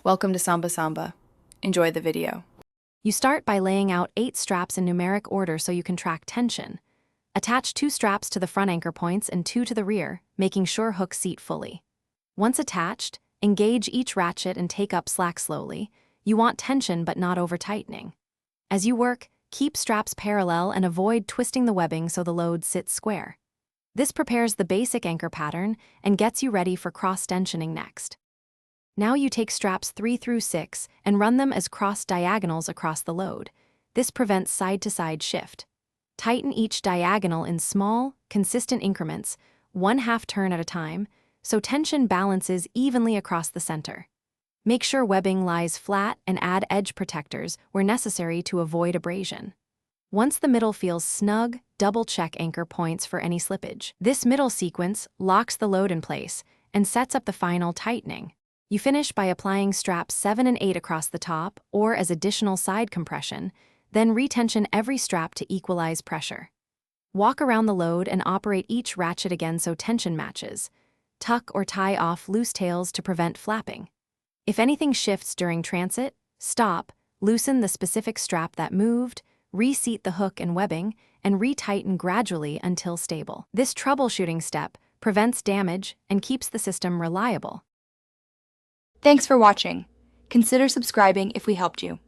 Welcome to Samba Samba. Enjoy the video. You start by laying out 8 straps in numeric order so you can track tension. Attach 2 straps to the front anchor points and 2 to the rear, making sure hooks seat fully. Once attached, engage each ratchet and take up slack slowly. You want tension but not over-tightening. As you work, keep straps parallel and avoid twisting the webbing so the load sits square. This prepares the basic anchor pattern and gets you ready for cross-tensioning next. Now you take straps 3 through 6 and run them as cross diagonals across the load. This prevents side-to-side shift. Tighten each diagonal in small, consistent increments, 1/2 turn at a time, so tension balances evenly across the center. Make sure webbing lies flat and add edge protectors where necessary to avoid abrasion. Once the middle feels snug, double-check anchor points for any slippage. This middle sequence locks the load in place and sets up the final tightening. You finish by applying straps 7 and 8 across the top or as additional side compression, then retension every strap to equalize pressure. Walk around the load and operate each ratchet again so tension matches. Tuck or tie off loose tails to prevent flapping. If anything shifts during transit, stop, loosen the specific strap that moved, reseat the hook and webbing, and retighten gradually until stable. This troubleshooting step prevents damage and keeps the system reliable. Thanks for watching. Consider subscribing if we helped you.